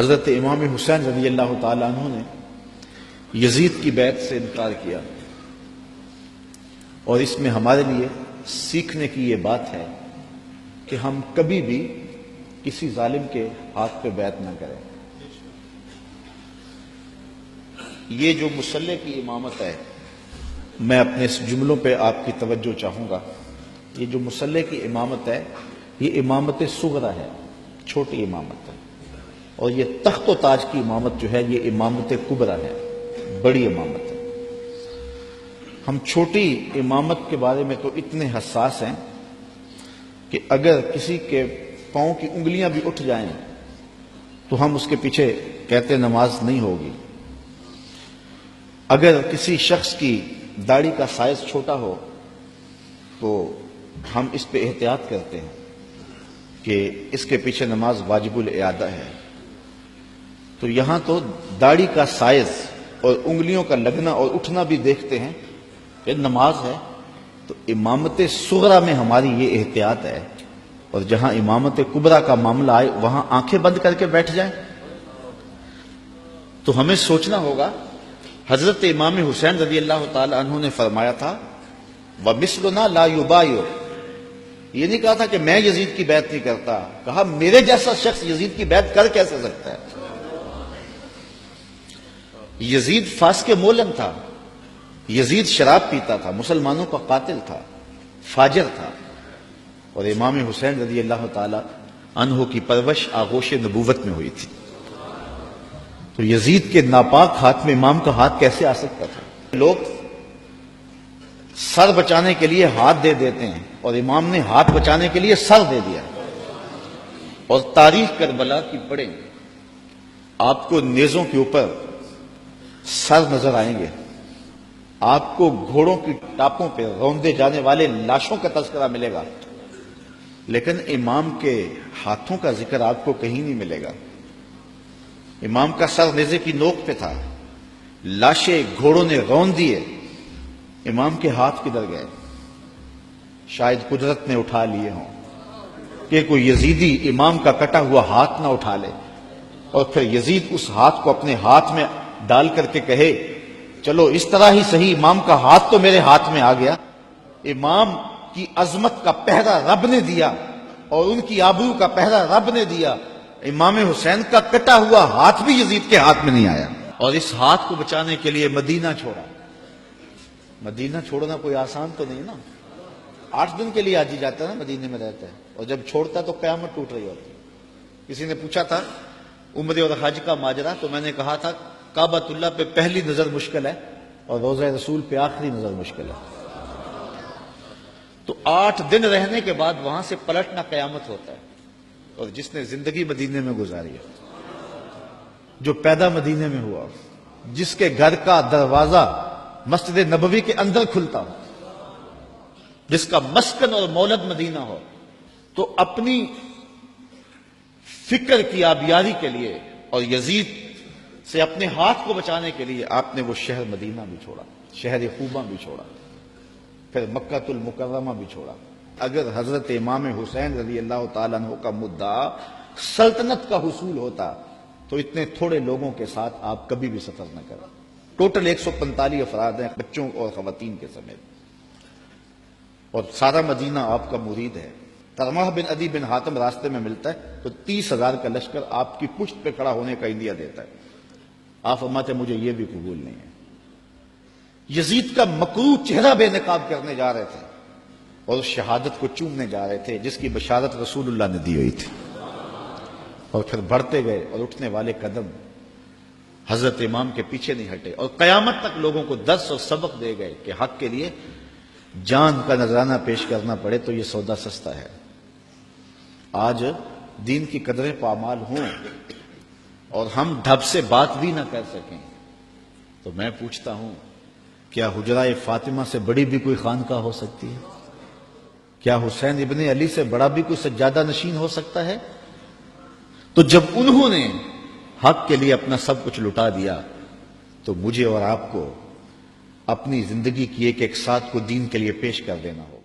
حضرت امام حسین رضی اللہ تعالیٰ عنہ نے یزید کی بیعت سے انکار کیا، اور اس میں ہمارے لیے سیکھنے کی یہ بات ہے کہ ہم کبھی بھی کسی ظالم کے ہاتھ پہ بیعت نہ کریں۔ یہ جو مصلی کی امامت ہے، میں اپنے اس جملوں پہ آپ کی توجہ چاہوں گا۔ یہ جو مصلی کی امامت ہے، یہ امامت صغرا ہے، چھوٹی امامت ہے، اور یہ تخت و تاج کی امامت جو ہے یہ امامت کبریٰ ہے، بڑی امامت ہے۔ ہم چھوٹی امامت کے بارے میں تو اتنے حساس ہیں کہ اگر کسی کے پاؤں کی انگلیاں بھی اٹھ جائیں تو ہم اس کے پیچھے کہتے نماز نہیں ہوگی۔ اگر کسی شخص کی داڑھی کا سائز چھوٹا ہو تو ہم اس پہ احتیاط کرتے ہیں کہ اس کے پیچھے نماز واجب الاعادہ ہے۔ تو یہاں تو داڑھی کا سائز اور انگلیوں کا لگنا اور اٹھنا بھی دیکھتے ہیں کہ نماز ہے، تو امامت صغرا میں ہماری یہ احتیاط ہے، اور جہاں امامت کبریٰ کا معاملہ آئے وہاں آنکھیں بند کر کے بیٹھ جائیں۔ تو ہمیں سوچنا ہوگا، حضرت امام حسین رضی اللہ تعالی عنہ نے فرمایا تھا وَمِثْلُنَا لَا يُبَايِعُ، یہ نہیں کہا تھا کہ میں یزید کی بیعت نہیں کرتا، کہا میرے جیسا شخص یزید کی بیعت کر کیسے سکتا ہے۔ یزید فاسق مولن تھا، یزید شراب پیتا تھا، مسلمانوں کا قاتل تھا، فاجر تھا، اور امام حسین رضی اللہ تعالی عنہ کی پرورش آغوش نبوت میں ہوئی تھی۔ تو یزید کے ناپاک ہاتھ میں امام کا ہاتھ کیسے آ سکتا تھا؟ لوگ سر بچانے کے لیے ہاتھ دے دیتے ہیں، اور امام نے ہاتھ بچانے کے لیے سر دے دیا۔ اور تاریخ کربلا کی پڑھیں، آپ کو نیزوں کے اوپر سر نظر آئیں گے، آپ کو گھوڑوں کی ٹاپوں پہ روندے جانے والے لاشوں کا تذکرہ ملے گا، لیکن امام کے ہاتھوں کا ذکر آپ کو کہیں نہیں ملے گا۔ امام کا سر نیزے کی نوک پہ تھا، لاشیں گھوڑوں نے روند دیے، امام کے ہاتھ کدھر گئے؟ شاید قدرت نے اٹھا لیے ہوں کہ کوئی یزیدی امام کا کٹا ہوا ہاتھ نہ اٹھا لے، اور پھر یزید اس ہاتھ کو اپنے ہاتھ میں ڈال کر کے کہے چلو اس طرح ہی صحیح، امام کا ہاتھ تو میرے ہاتھ میں آ گیا۔ امام کی عظمت کا پہرا رب نے دیا، اور ان کی آبرو کا پہرا رب نے دیا۔ امام حسین کا کٹا ہوا ہاتھ بھی یزید کے ہاتھ میں نہیں آیا، اور اس ہاتھ کو بچانے کے لیے مدینہ چھوڑا۔ مدینہ چھوڑنا کوئی آسان تو نہیں نا، 8 دن کے لیے حاجی جاتا ہے نا، مدینے میں رہتا ہے، اور جب چھوڑتا ہے تو قیامت ٹوٹ رہی ہوتی ہے۔ کسی نے پوچھا تھا عمرے اور حج کا ماجرا، تو میں نے کہا تھا کعبۃ اللہ پہ پہلی نظر مشکل ہے، اور روضہ رسول پہ آخری نظر مشکل ہے۔ تو 8 دن رہنے کے بعد وہاں سے پلٹنا قیامت ہوتا ہے، اور جس نے زندگی مدینے میں گزاری ہے، جو پیدا مدینے میں ہوا، جس کے گھر کا دروازہ مسجد نبوی کے اندر کھلتا ہو، جس کا مسکن اور مولد مدینہ ہو، تو اپنی فکر کی آبیاری کے لیے اور یزید سے اپنے ہاتھ کو بچانے کے لیے آپ نے وہ شہر مدینہ بھی چھوڑا، شہر خوبہ بھی چھوڑا، پھر مکہ المکرمہ بھی چھوڑا۔ اگر حضرت امام حسین رضی اللہ تعالیٰ عنہ کا مدعا سلطنت کا حصول ہوتا تو اتنے تھوڑے لوگوں کے ساتھ آپ کبھی بھی سفر نہ کریں۔ ٹوٹل 145 افراد ہیں، بچوں اور خواتین کے سمیت، اور سارا مدینہ آپ کا مرید ہے۔ ترمح بن عدی بن حاتم راستے میں ملتا ہے تو 30,000 کا لشکر آپ کی پشت پہ کھڑا ہونے کا اندیا دیتا ہے۔ آپ فرماتے مجھے یہ بھی قبول نہیں ہے۔ یزید کا مکروہ چہرہ بے نقاب کرنے جا رہے تھے، اور اس شہادت کو چومنے جا رہے تھے جس کی بشارت رسول اللہ نے دی ہوئی تھی، اور پھر بڑھتے گئے، اور اٹھنے والے قدم حضرت امام کے پیچھے نہیں ہٹے، اور قیامت تک لوگوں کو درس اور سبق دے گئے کہ حق کے لیے جان کا نذرانہ پیش کرنا پڑے تو یہ سودا سستا ہے۔ آج دین کی قدریں پامال ہوں اور ہم ڈھب سے بات بھی نہ کر سکیں، تو میں پوچھتا ہوں کیا حجرہ فاطمہ سے بڑی بھی کوئی خانقاہ ہو سکتی ہے؟ کیا حسین ابن علی سے بڑا بھی کوئی سجادہ نشین ہو سکتا ہے؟ تو جب انہوں نے حق کے لیے اپنا سب کچھ لٹا دیا تو مجھے اور آپ کو اپنی زندگی کی ایک ایک ساتھ کو دین کے لیے پیش کر دینا ہو۔